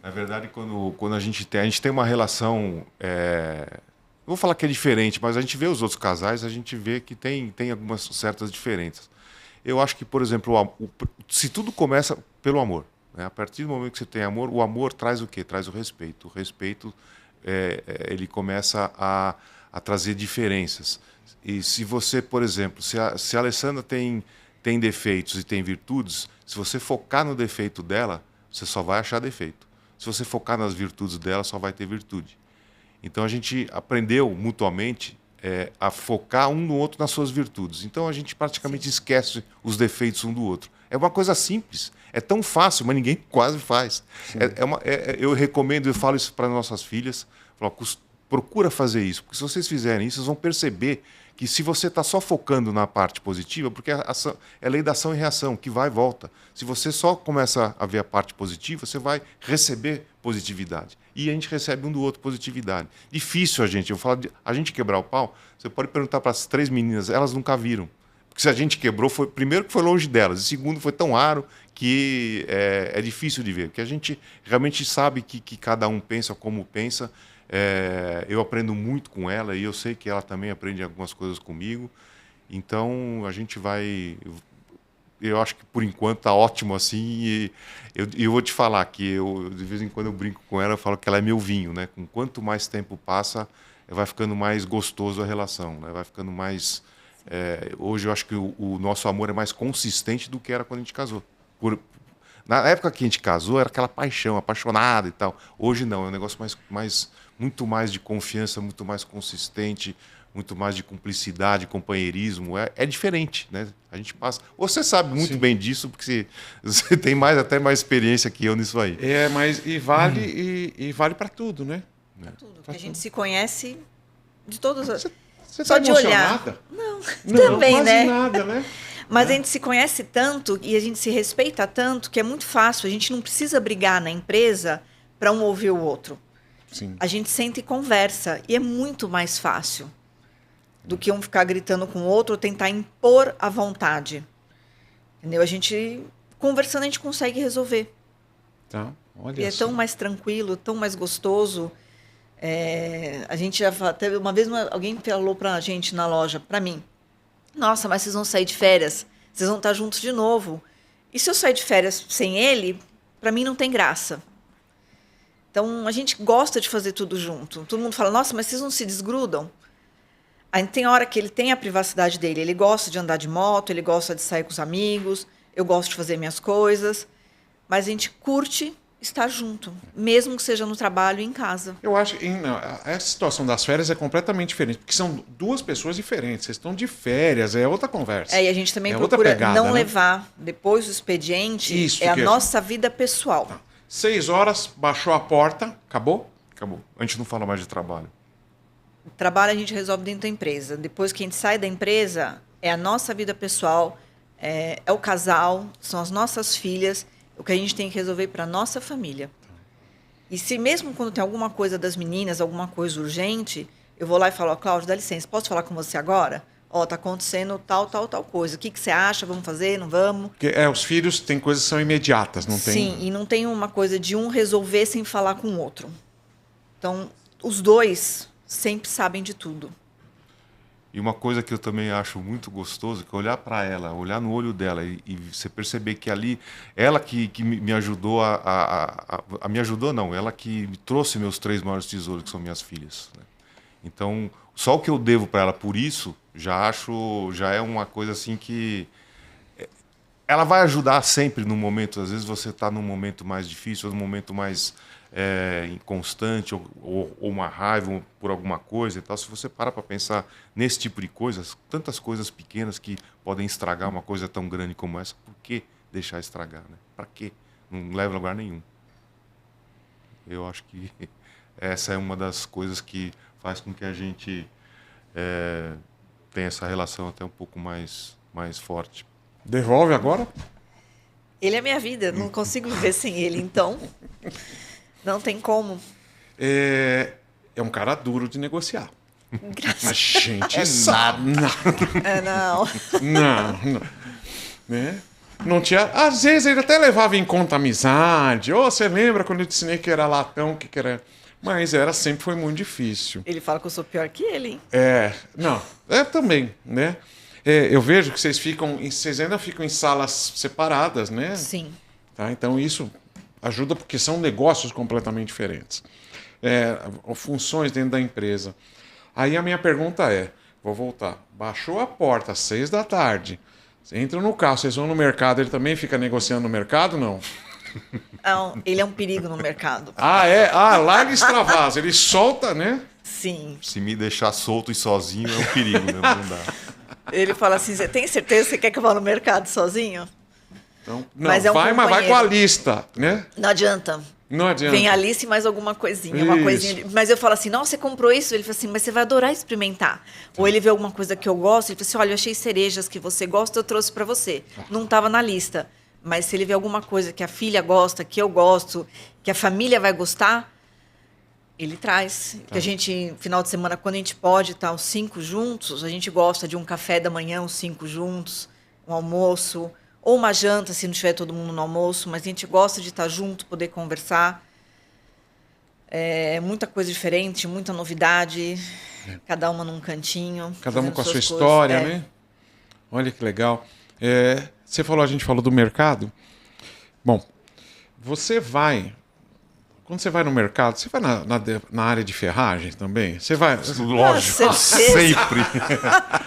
Na verdade, quando a gente tem uma relação... Não vou falar que é diferente, mas a gente vê os outros casais, a gente vê que tem algumas certas diferenças. Eu acho que, por exemplo, se tudo começa pelo amor, né? A partir do momento que você tem amor, o amor traz o quê? Traz o respeito. O respeito, ele começa a trazer diferenças. E se você, por exemplo, se a Alessandra tem defeitos e tem virtudes, se você focar no defeito dela, você só vai achar defeito. Se você focar nas virtudes dela, só vai ter virtude. Então a gente aprendeu mutuamente a focar um no outro nas suas virtudes. Então a gente praticamente esquece os defeitos um do outro. É uma coisa simples, é tão fácil, mas ninguém quase faz. Eu recomendo, eu falo isso para nossas filhas, falo, procura fazer isso, porque se vocês fizerem isso, vocês vão perceber que se você está só focando na parte positiva, porque é lei da ação e reação, que vai e volta. Se você só começa a ver a parte positiva, você vai receber positividade. E a gente recebe um do outro positividade. Difícil eu falo a gente quebrar o pau, você pode perguntar para as 3 meninas, elas nunca viram. Porque se a gente quebrou, primeiro que foi longe delas, e segundo foi tão raro que é difícil de ver. Porque a gente realmente sabe que cada um pensa como pensa. Eu aprendo muito com ela e eu sei que ela também aprende algumas coisas comigo. Então a gente vai... Eu acho que por enquanto está ótimo assim. E eu vou te falar que de vez em quando eu brinco com ela, eu falo que ela é meu vinho, né? Com quanto mais tempo passa, vai ficando mais gostoso a relação, né? Vai ficando mais... hoje eu acho que o nosso amor é mais consistente do que era quando a gente casou. Na época que a gente casou, era aquela paixão, apaixonada e tal. Hoje não, é um negócio muito mais de confiança, muito mais consistente, muito mais de cumplicidade, companheirismo. É diferente, né? A gente passa... Você sabe muito bem disso, porque você tem até mais experiência que eu nisso aí. Mas vale vale para tudo, né? Pra tudo. Porque a gente se conhece de todas as... Você Só tá de emocionada? olhar. Não, Também, quase né? nada, né? Mas a gente se conhece tanto e a gente se respeita tanto que é muito fácil. A gente não precisa brigar na empresa para um ouvir o outro. Sim. A gente senta e conversa e é muito mais fácil do que um ficar gritando com o outro ou tentar impor a vontade. Entendeu? A gente, conversando, a gente consegue resolver. Tá, olha E é só. tão mais tranquilo, tão mais gostoso. A gente já até uma vez alguém falou para a gente na loja, para mim, nossa, mas vocês vão sair de férias, vocês vão estar juntos de novo. E se eu sair de férias sem ele, para mim não tem graça. Então, a gente gosta de fazer tudo junto. Todo mundo fala, nossa, mas vocês não se desgrudam? Aí tem hora que ele tem a privacidade dele. Ele gosta de andar de moto, ele gosta de sair com os amigos, eu gosto de fazer minhas coisas. Mas a gente curte estar junto, mesmo que seja no trabalho e em casa. Eu acho que essa situação das férias é completamente diferente, porque são 2 pessoas diferentes. Vocês estão de férias, é outra conversa. E a gente também outra procura pegada, não né? levar depois do expediente Isso, a que é- nossa vida pessoal. Tá. 6 horas, baixou a porta, acabou? Acabou. A gente não fala mais de trabalho. O trabalho a gente resolve dentro da empresa. Depois que a gente sai da empresa, é a nossa vida pessoal, é o casal, são as nossas filhas, o que a gente tem que resolver para a nossa família. E se mesmo quando tem alguma coisa das meninas, alguma coisa urgente, eu vou lá e falo, Cláudio, dá licença, posso falar com você agora? Tá acontecendo tal coisa. O que você acha? Vamos fazer? Não vamos? Porque os filhos têm coisas que são imediatas, não tem? Sim, e não tem uma coisa de um resolver sem falar com o outro. Então, os 2 sempre sabem de tudo. E uma coisa que eu também acho muito gostoso, que olhar para ela, olhar no olho dela e você perceber que ali, ela que me ajudou me ajudou não, ela que me trouxe meus 3 maiores tesouros, que são minhas filhas, né? Então, só o que eu devo para ela por isso, já é uma coisa assim que ela vai ajudar sempre no momento, às vezes você está num momento mais difícil, num momento mais inconstante, ou uma raiva por alguma coisa e tal. Se você parar para pensar nesse tipo de coisas, tantas coisas pequenas que podem estragar uma coisa tão grande como essa, por que deixar estragar, né? Para quê? Não leva a lugar nenhum. Eu acho que essa é uma das coisas que faz com que a gente tenha essa relação até um pouco mais forte. Devolve agora? Ele é minha vida, não consigo viver sem ele, então não tem como. É um cara duro de negociar. Graças A gente sabe. não. Não. Né? Não tinha. Às vezes ele até levava em conta a amizade. Você lembra quando eu te ensinei que era latão, que era. Mas sempre foi muito difícil. Ele fala que eu sou pior que ele, hein? Não, também, né? Eu vejo que vocês ainda ficam em salas separadas, né? Sim. Tá? Então isso ajuda porque são negócios completamente diferentes. Funções dentro da empresa. Aí a minha pergunta vou voltar, baixou a porta às 6 da tarde, você entra no carro, vocês vão no mercado, ele também fica negociando no mercado, não? Não, ele é um perigo no mercado. Ah, é? Ah, larga e extravasa. Ele solta, né? Sim. Se me deixar solto e sozinho é um perigo mesmo, não dá. Ele fala assim, você tem certeza que você quer que eu vá no mercado sozinho? Então, não, Mas é um vai, mas vai com a companheiro. lista, né? Não adianta. Não adianta. Vem a Alice e mais alguma coisinha, uma Isso. coisinha. Mas eu falo assim, não, você comprou isso? Ele fala assim, mas você vai adorar experimentar. Ou ele vê alguma coisa que eu gosto, ele fala assim, olha, eu achei cerejas que você gosta, eu trouxe para você. Não estava na lista. Mas se ele vê alguma coisa que a filha gosta, que eu gosto, que a família vai gostar, ele traz. Que a gente, final de semana, quando a gente pode estar os 5 juntos, a gente gosta de um café da manhã, os 5 juntos, um almoço, ou uma janta, se não tiver todo mundo no almoço, mas a gente gosta de estar junto, poder conversar. É muita coisa diferente, muita novidade, cada uma num cantinho. Cada uma fazendo com a sua suas história, coisas. né? Olha que legal. Você falou, a gente falou do mercado. Bom, você vai. Quando você vai no mercado, você vai na área de ferragem também? Você vai. Lógico, Ah, certeza. sempre.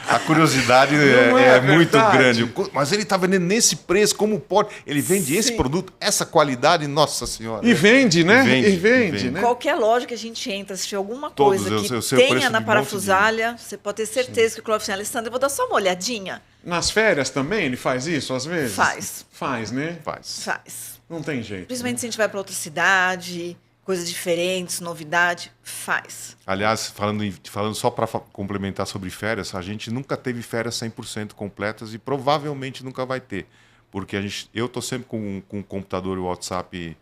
A curiosidade Não é é muito verdade? grande. Mas ele está vendendo nesse preço, como pode? Ele vende esse Sim. produto, essa qualidade, nossa senhora. E vende, né? E vende, né? Qualquer loja que a gente entra, se tiver alguma Todos, coisa eu que sei o preço tenha de na um monte parafusalha, você pode ter certeza que o Clóvis assim, Alessandra, eu vou dar só uma olhadinha. Nas férias também ele faz isso, às vezes? Faz. Faz, né? Faz. Faz. Não tem jeito. Principalmente se a gente vai para outra cidade, coisas diferentes, novidade, faz. Aliás, falando só para complementar sobre férias, a gente nunca teve férias 100% completas e provavelmente nunca vai ter. Porque eu estou sempre com o computador e o WhatsApp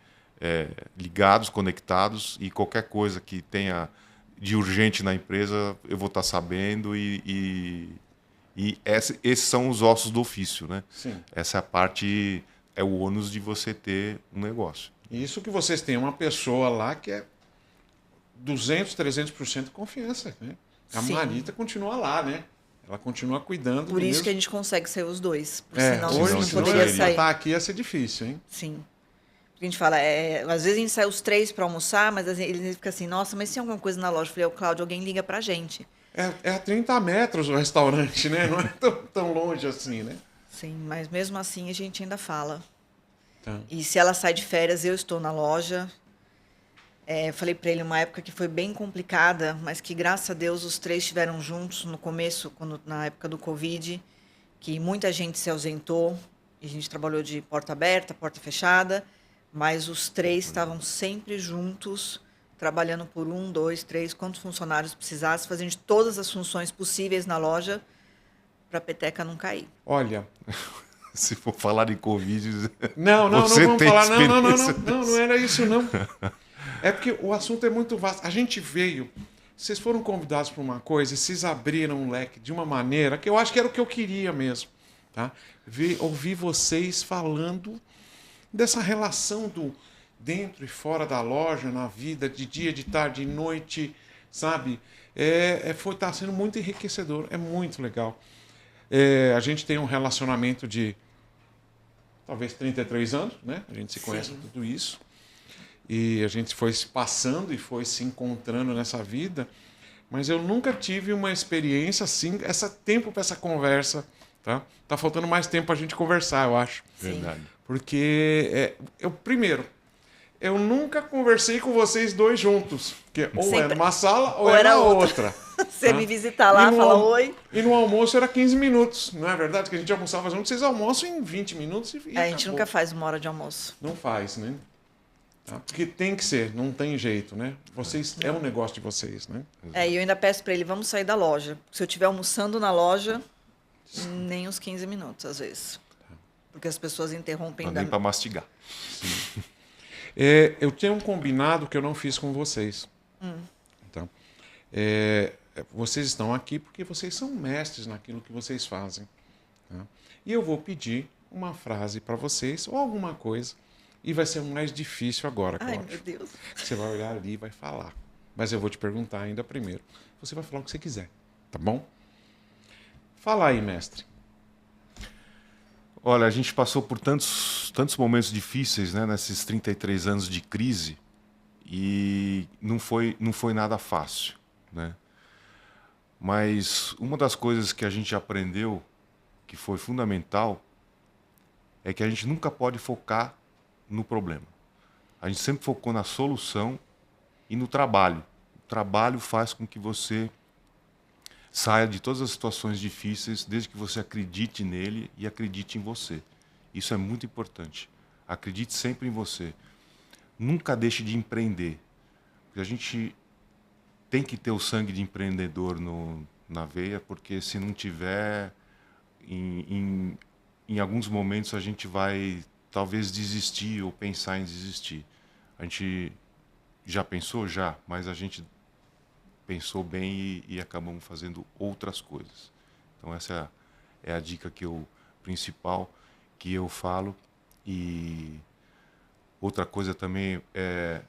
ligados, conectados, e qualquer coisa que tenha de urgente na empresa, eu vou estar sabendo esses são os ossos do ofício, né? Sim. Essa é a parte, é o ônus de você ter um negócio. Isso que vocês têm uma pessoa lá que é 200, 300% de confiança, né? A Sim. Marita continua lá, né? Ela continua cuidando. Por do isso mesmo... que a gente consegue sair os dois. Porque senão hoje, a senão gente não não poderia seria. sair. Tá aqui ia ser difícil, hein? Sim. A gente fala, às vezes a gente sai os 3 para almoçar, mas ele fica assim, nossa, mas se tem alguma coisa na loja? Eu falei, Cláudio, alguém liga pra gente. É a 30 metros o restaurante, né? Não é tão longe assim, né? Sim, mas mesmo assim a gente ainda fala. Tá. E se ela sai de férias, eu estou na loja. Eu falei para ele uma época que foi bem complicada, mas que graças a Deus os 3 estiveram juntos no começo, na época do Covid, que muita gente se ausentou, e a gente trabalhou de porta aberta, porta fechada, mas os 3 estavam sempre juntos, trabalhando por 1, 2, 3, quantos funcionários precisasse, fazendo todas as funções possíveis na loja para a peteca não cair. Olha, Se for falar de Covid, não você vamos tem falar, experiência não era isso não. É porque o assunto é muito vasto. A gente veio, vocês foram convidados para uma coisa, e vocês abriram um leque de uma maneira que eu acho que era o que eu queria mesmo, tá? Ouvir vocês falando dessa relação do dentro e fora da loja, na vida, de dia, de tarde, de noite, sabe? Tá sendo muito enriquecedor, é muito legal. A gente tem um relacionamento de talvez 33 anos, né? A gente se conhece tudo isso. E a gente foi se passando e foi se encontrando nessa vida. Mas eu nunca tive uma experiência assim, tempo para essa conversa, tá? Tá faltando mais tempo para a gente conversar, eu acho. Sim. Verdade. Porque, primeiro, eu nunca conversei com vocês dois juntos. Porque ou Sempre. era numa sala ou Ou era era outra. Você tá? me visitar lá, E no fala al- oi. E no almoço era 15 minutos. Não é verdade? Que a gente almoçava junto, vocês almoçam em 20 minutos e A gente acabou. nunca faz 1 hora de almoço. Não faz, né? Tá? Porque tem que ser, não tem jeito, né? Vocês, é um negócio de vocês, né? E eu ainda peço para ele, vamos sair da loja. Se eu estiver almoçando na loja, nem uns 15 minutos, às vezes. Porque as pessoas interrompem. Não dá nem para mastigar. Eu tenho um combinado que eu não fiz com vocês. Então, vocês estão aqui porque vocês são mestres naquilo que vocês fazem. Tá? E eu vou pedir uma frase para vocês ou alguma coisa. E vai ser mais difícil agora, Ai, Cláudio. meu Deus. Você vai olhar ali e vai falar. Mas eu vou te perguntar ainda primeiro. Você vai falar o que você quiser, tá bom? Fala aí, mestre. Olha, a gente passou por tantos momentos difíceis, né, nesses 33 anos de crise, e não foi nada fácil, né? Mas uma das coisas que a gente aprendeu, que foi fundamental, é que a gente nunca pode focar no problema. A gente sempre focou na solução e no trabalho. O trabalho faz com que você saia de todas as situações difíceis, desde que você acredite nele e acredite em você. Isso é muito importante. Acredite sempre em você. Nunca deixe de empreender. Porque a gente tem que ter o sangue de empreendedor na veia, porque se não tiver, em alguns momentos a gente vai talvez desistir ou pensar em desistir. A gente já pensou? Já, mas a gente pensou bem e acabamos fazendo outras coisas. Então essa é a dica principal que eu falo. E outra coisa também é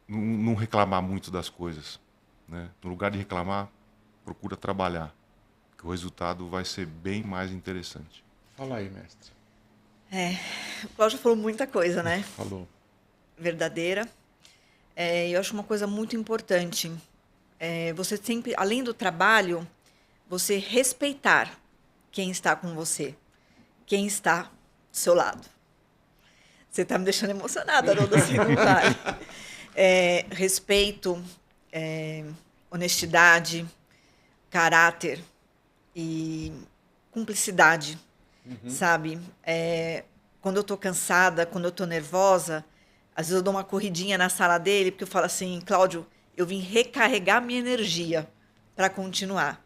não reclamar muito das coisas, né? No lugar de reclamar, procura trabalhar, que o resultado vai ser bem mais interessante. Fala aí, mestre. O Cláudio falou muita coisa, né? Falou. Verdadeira. Eu acho uma coisa muito importante. Você sempre, além do trabalho, você respeitar quem está com você, quem está do seu lado. Você está me deixando emocionada, Haroldo, assim, não vai. Respeito, honestidade, caráter e cumplicidade, sabe? Quando eu estou cansada, quando eu estou nervosa, às vezes eu dou uma corridinha na sala dele, porque eu falo assim, Cláudio, eu vim recarregar minha energia para continuar.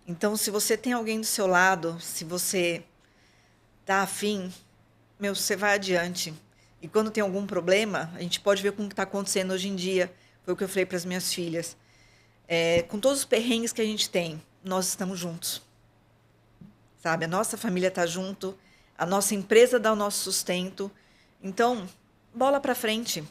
Então, se você tem alguém do seu lado, se você está afim, você vai adiante. E quando tem algum problema, a gente pode ver como está acontecendo hoje em dia. Foi o que eu falei para as minhas filhas. Com todos os perrengues que a gente tem, nós estamos juntos. Sabe? A nossa família está junto, a nossa empresa dá o nosso sustento. Então, bola para frente.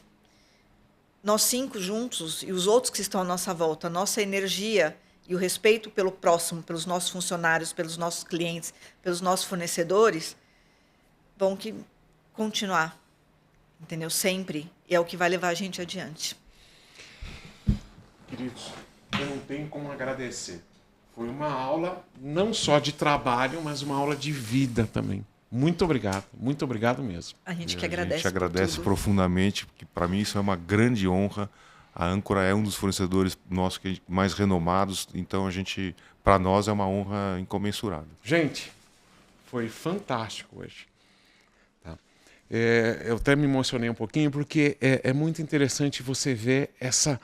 Nós 5 juntos e os outros que estão à nossa volta, a nossa energia e o respeito pelo próximo, pelos nossos funcionários, pelos nossos clientes, pelos nossos fornecedores, vão continuar, entendeu? Sempre. E é o que vai levar a gente adiante. Queridos, eu não tenho como agradecer. Foi uma aula não só de trabalho, mas uma aula de vida também. Muito obrigado mesmo. A gente que agradece. A gente agradece profundamente, porque para mim isso é uma grande honra. A Âncora é um dos fornecedores nossos mais renomados, então para nós é uma honra incomensurável. Gente, foi fantástico hoje. Tá? Eu até me emocionei um pouquinho, porque é muito interessante você ver essa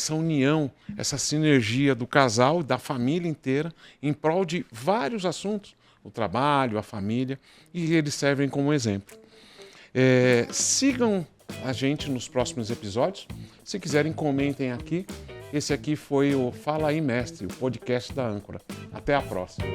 união, essa sinergia do casal, da família inteira, em prol de vários assuntos. O trabalho, a família, e eles servem como exemplo. Sigam a gente nos próximos episódios. Se quiserem, comentem aqui. Esse aqui foi o Fala aí, Mestre, o podcast da Âncora. Até a próxima.